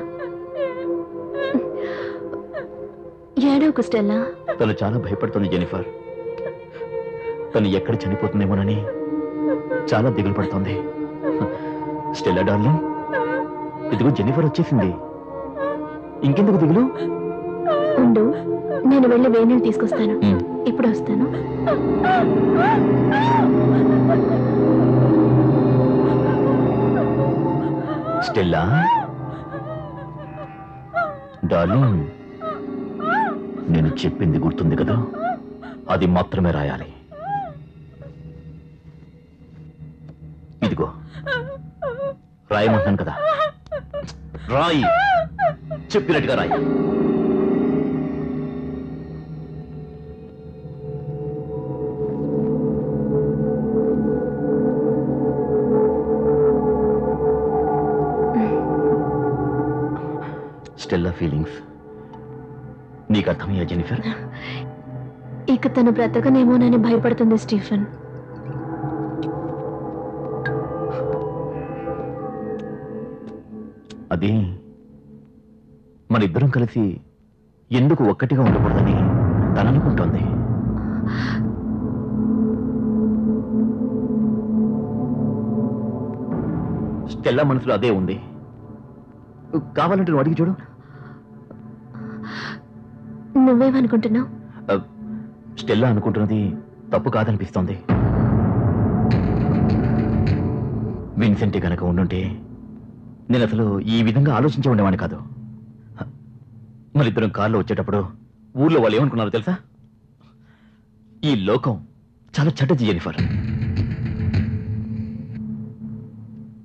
Speaker 10: ఏడొక స్టెల్లా.
Speaker 5: తను చాలా భయపడుతుంది జెన్నిఫర్. తను ఎక్కడ చనిపోతుందేమోనని చాలా దిగులు పడుతోంది. స్టెల్లా డార్లింగ్, ఇదిగో జెన్నిఫర్ వచ్చేసింది. ఇంకెందుకు దిగులు?
Speaker 10: ఉండు, నేను వెళ్ళి వేణీళ్ళు తీసుకొస్తాను. ఇప్పుడు వస్తాను.
Speaker 5: స్టెల్లా డార్లింగ్, నేను చెప్పింది గుర్తుంది కదా, అది మాత్రమే రాయాలి. ఇదిగో రాయమంటున్నాను కదా, రాయి, చెప్పినట్టుగా రాయి. స్టెల్లా ఫీలింగ్స్ నీకు అర్థమయ్యా జెన్నిఫర్?
Speaker 10: ఇక తను బ్రతకనేమోనని భయపడుతుంది స్టీఫెన్.
Speaker 5: అది మనిద్దరం కలిసి ఎందుకు ఒక్కటిగా ఉండకూడదని తను అనుకుంటోంది. స్టెల్లా మనసులో అదే ఉంది. కావాలంటే నువ్వు అడిగి చూడు.
Speaker 10: నువ్వేమనుకుంటున్నావు?
Speaker 5: స్టెల్లా అనుకుంటున్నది తప్పు కాదనిపిస్తోంది. విన్సెంట్ గనక ఉండుంటే నేను అసలు ఈ విధంగా ఆలోచించే ఉండేవాడిని కాదు. మరిద్దరం కారులో వచ్చేటప్పుడు ఊర్లో వాళ్ళు ఏమనుకున్నారో తెలుసా? ఈ లోకం చాలా చెడ్డది జెన్నిఫర్.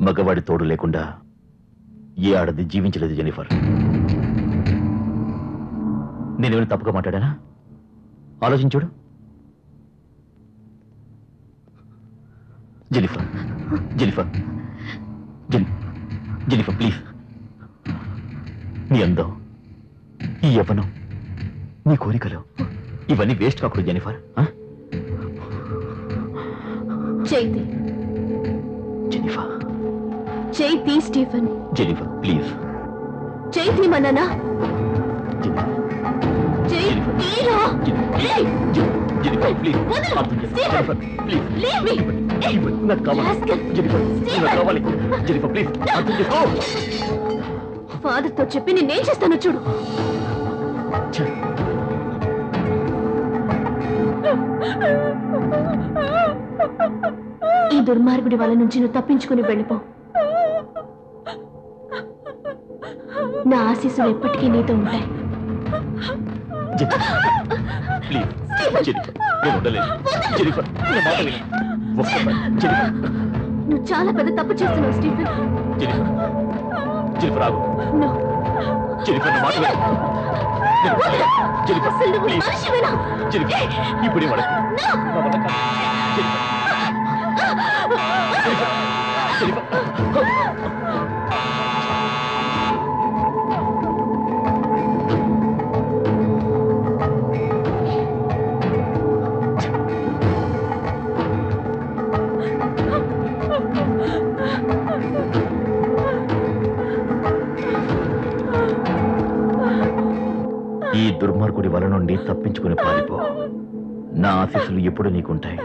Speaker 5: మగవాడి తోడు లేకుండా ఏ ఆడది జీవించలేదు జెన్నిఫర్. నేనేమైనా తప్పుగా మాట్లాడానా? ఆలోచించుడు. Jennifer, Jennifer, Jennifer please. నీ అందం, ఈ యవ్వనం, నీ కోరికలు ఇవన్నీ వేస్ట్ కాకూడదు Jennifer.
Speaker 10: Chaiti,
Speaker 5: Jennifer,
Speaker 10: Chaiti Stephen.
Speaker 5: Jennifer please.
Speaker 10: Chaiti మననా?
Speaker 5: Jennifer please. Jennifer please. నాకు కావాలి జెన్నిఫర్, నాకు కావాలి జెన్నిఫర్ ప్లీజ్. అర్థం చేసుకో.
Speaker 10: ఫాదర్ తో చెప్పి నేనేం చేస్తానో చూడు. ఈ దుర్మార్గుడి వాళ్ళ నుంచి నువ్వు తప్పించుకుని వెళ్ళిపో. నా ఆశీస్సులు ఎప్పటికీ నీతో ఉంటాయి.
Speaker 5: ప్లీజ్ జెన్నిఫర్, నేను ఉండలేను. జెన్నిఫర్ నా మాట విను. జెన్నిఫర్,
Speaker 10: నువ్వు చాలా పెద్ద తప్పు చేస్తున్నావు స్టీఫెన్.
Speaker 5: జెన్నిఫర్, జెన్నిఫర్ ఆగు. జెన్నిఫర్ నా మాట విను. Jennifer please. జెన్నిఫర్ ఇప్పుడే వాడు జెన్నిఫర్, జెన్నిఫర్, జెన్నిఫర్. ఈ దుర్మార్గుడి వల నుండి తప్పించుకుని పారిపో. నా ఆశీస్సులు ఎప్పుడు నీకుంటాయి.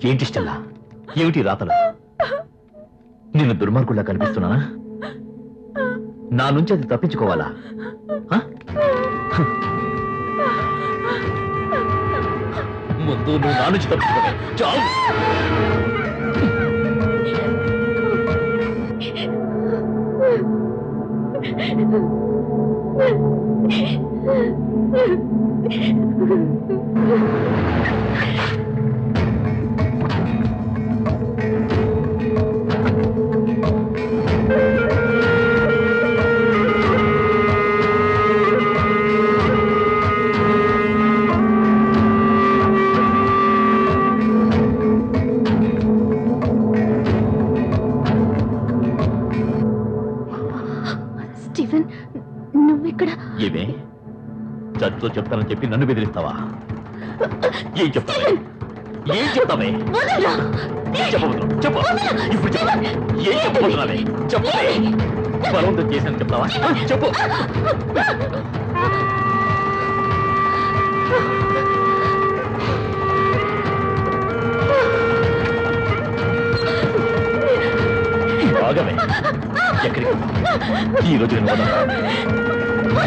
Speaker 5: ఏంటి స్టెల్లా, ఏమిటి రాతలు? నిన్ను దుర్మార్గుల్లా కనిపిస్తున్నానా? నా నుంచి అది తప్పించుకోవాలా? ముందు నువ్వు నా నుంచి తప్పించుకోవే. చాలు.
Speaker 10: స్టీఫెన్, నువ్విక్కడ?
Speaker 5: ఏమే చదువుతో చెప్తానని చెప్పి నన్ను బెదిరిస్తావా? ఏం చెప్తావే? ఏం చెప్తావే? చెప్పబోతున్నా, చెప్పు. ఇప్పుడు చెప్పు. ఏం చెప్పబోతున్నావే? చెప్పవే. బలవంతం చేశాను చెప్తావా? చెప్పు. ఆగవే. ఎక్కడికి? ఈ రోజు నేను వదలను.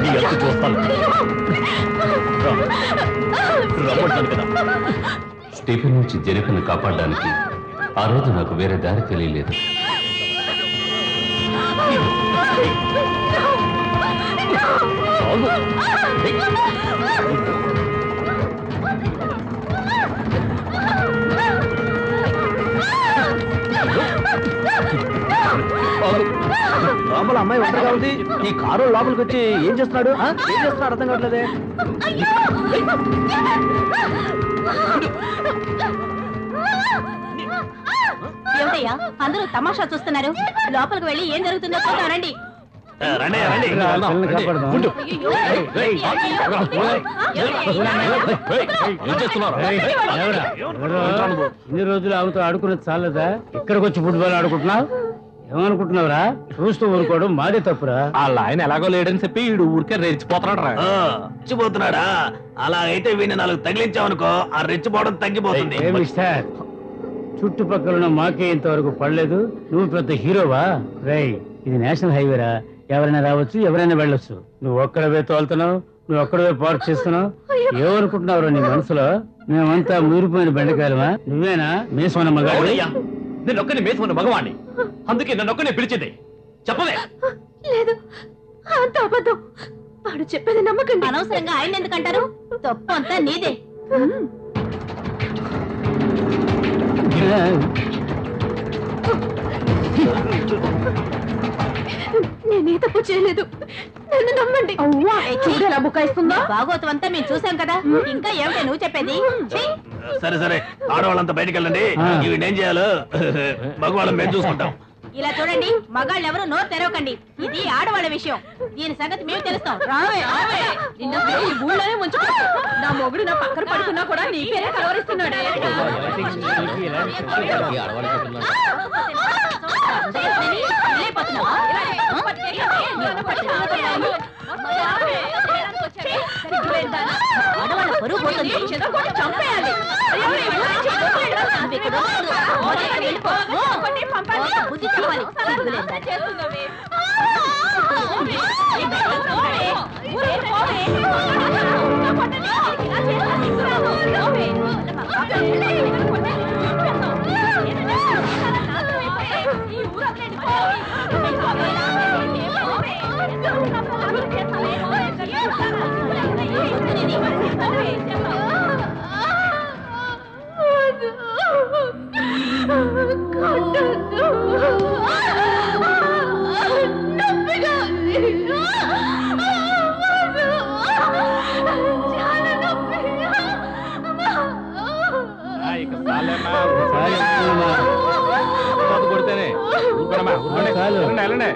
Speaker 5: నీ అంతు చూస్తాను. రమ్మంటాను కదా.
Speaker 8: స్టీఫెన్ నుంచి జెనిఫర్ను కాపాడడానికి ఆ రోజు నాకు వేరే దారి తెలియలేదు.
Speaker 2: లోపల అమ్మాయి ఒంటరిగా ఉంది. నీ కారు లోపలికి వచ్చి ఏం చేస్తున్నాడు? ఏం చేస్తున్నాడు అర్థం కావట్లేదే.
Speaker 7: ఏమిటయ్యా అందరూ తమాషా చూస్తున్నారు? లోపలికి వెళ్ళి ఏం జరుగుతుందో చూద్దాం రండి.
Speaker 4: ఇన్ని రోజులు ఆమెతో ఆడుకున్నది చాలదా? ఇక్కడికి వచ్చి ఫుట్బాల్ ఆడుకుంటున్నావు? ఏమనుకుంటున్నావురా? చూస్తూ ఊరుకోవడం మాదే తప్పురా.
Speaker 3: వాళ్ళ ఆయన ఎలాగో లేడని చెప్పి వీడు ఊరికే రెచ్చిపోతున్నాడు రా.
Speaker 9: రెచ్చిపోతున్నాడా? అలా అయితే వీడిని 4 తగిలించావనుకో ఆ రెచ్చిపోవడం తగ్గిపోతుంది.
Speaker 4: చుట్టుపక్కల మాకే ఇంతవరకు పడలేదు. నువ్వు పెద్ద హీరోవా? రై, ఇది నేషనల్ హైవేరా. ఎవరైనా రావచ్చు, ఎవరైనా వెళ్ళొచ్చు. నువ్వు ఒక్కడవే తోలుతున్నావు, నువ్వు ఒక్కడవే పార్క్ చేస్తున్నావు. ఏమనుకుంటున్నావు నీ మనసులో? మేమంతా ఊరిపోయిన బెండకాయలమా? నువ్వేనా మేసమైన మగాడు?
Speaker 5: నేను ఒక్కని మేసమైన మగవాణ్ణి. అందుకే నన్ను ఒక్కనే పిలిచింది. చెప్పలే.
Speaker 10: లేదు, అంత అబద్ధం. వాడు చెప్పేది నమ్మకండి.
Speaker 7: అనవసరంగా ఆయన ఎందుకంటారు? తప్పు అంతా నీదే.
Speaker 10: నేనే తప్పు చేయలేదు, నన్ను నమ్మండి.
Speaker 7: చూడరా బుకాయిస్తుందా? భాగవతం అంతా మేము చూసాం కదా, ఇంకా ఏమిటే నువ్వు చెప్పేది?
Speaker 9: సరే సరే, ఆడవాళ్ళంతా బయటికి వెళ్ళండి. ఇవి ఏం చేయాలో మగవాళ్ళం మేము చూసుకుంటాం.
Speaker 7: ఇలా చూడండి, మగాళ్ళు ఎవరు నోరు తెరవకండి. ఇది ఆడవాళ్ళ విషయం. దీని సంగతి మేము తెలుస్తాం. రావే
Speaker 1: నిన్న ఈ ఊళ్ళోనే ముంచుకోవచ్చు. నా మొగుడు నా పక్కన పడుకున్నా కూడా నీ పేరే కలవరిస్తున్నాడే.
Speaker 7: ఆడవాళ్ళ పరువు పోతుంది.
Speaker 1: చంపేయాలి.
Speaker 7: బుద్ధి చెప్పాలి.
Speaker 3: కొడితేనే వెళ్ళండి.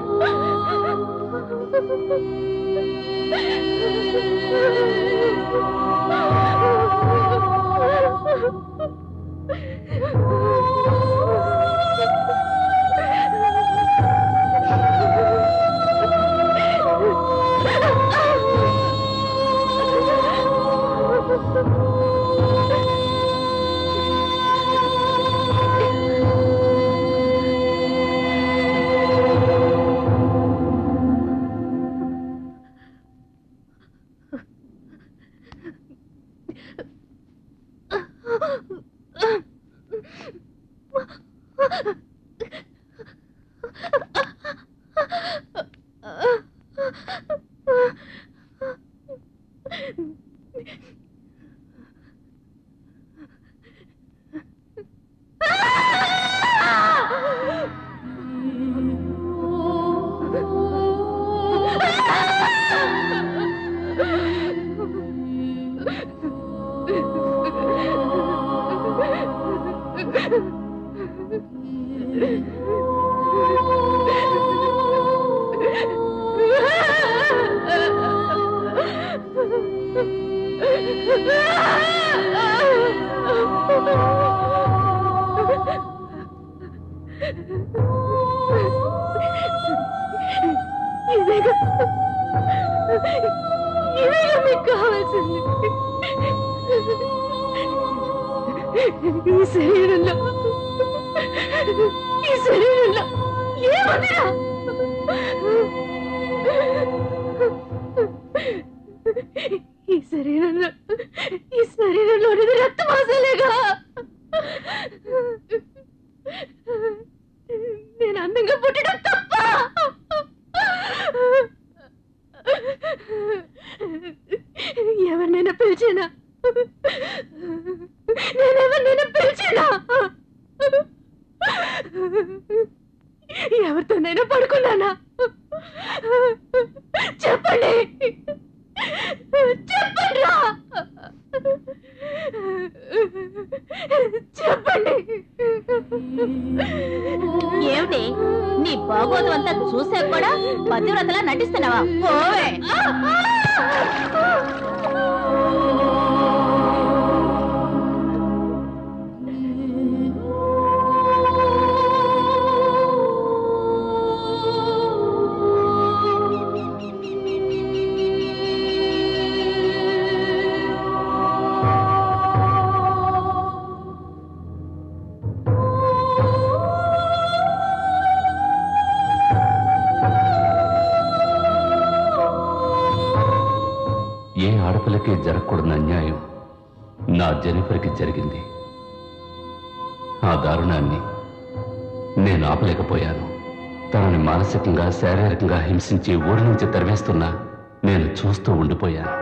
Speaker 10: ఇదేగా మీకు కావాల్సింది. ఈ శరీరంలో ఏమదిరా? ఈ శరీరంలో రక్తమాసలేగా. నేను అందంగా పుట్టడం తప్ప? ఎవరినైనా పిలిచానా? నేనెవరినైనా పిలిచానా? ఎవరితోనైనా పడుకున్నానా? చెప్పండి, చెప్పండి రా, చెప్పండి.
Speaker 7: ఏమిటి నీ బాగోదు అంతా చూసా కూడా పతివ్రతలా నటిస్తున్నావా? పోవే.
Speaker 8: ఏ ఆడపిల్లకి జరగకూడని అన్యాయం నా జెనిఫర్కి జరిగింది. ఆ దారుణాన్ని నేను ఆపలేకపోయాను. తనని మానసికంగా శారీరకంగా హింసించి ఊరి నుంచి తరివేస్తున్నా నేను చూస్తూ ఉండిపోయాను.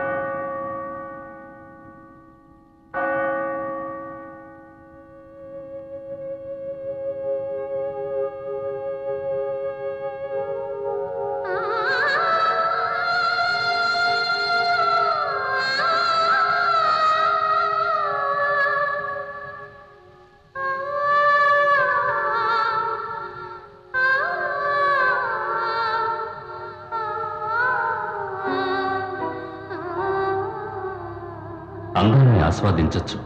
Speaker 8: అందాన్ని ఆస్వాదించొచ్చు,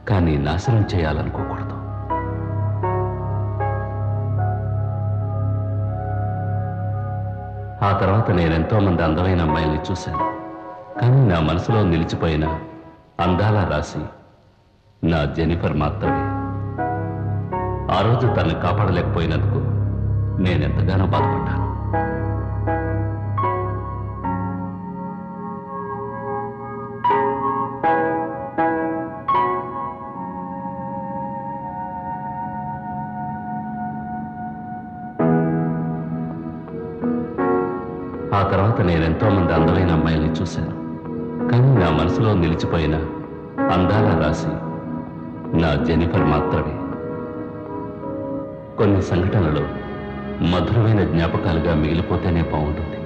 Speaker 8: కానీ నాశనం చేయాలనుకోకూడదు. ఆ తర్వాత నేనెంతో మంది అందమైన అమ్మాయిల్ని చూశాను, కానీ నా మనసులో నిలిచిపోయిన అందాల రాశి నా జెనిఫర్ మాత్రమే. ఆ రోజు తనని కాపాడలేకపోయినందుకు నేనెంతగానో బాధపడ్డాను. ఆ తర్వాత నేనెంతో మంది అందమైన అమ్మాయిల్ని చూశాను, కానీ నా మనసులో నిలిచిపోయిన అందాల రాశి నా జెనిఫర్ మాత్రమే. కొన్ని సంఘటనలు మధురమైన జ్ఞాపకాలుగా మిగిలిపోతేనే బాగుంటుంది.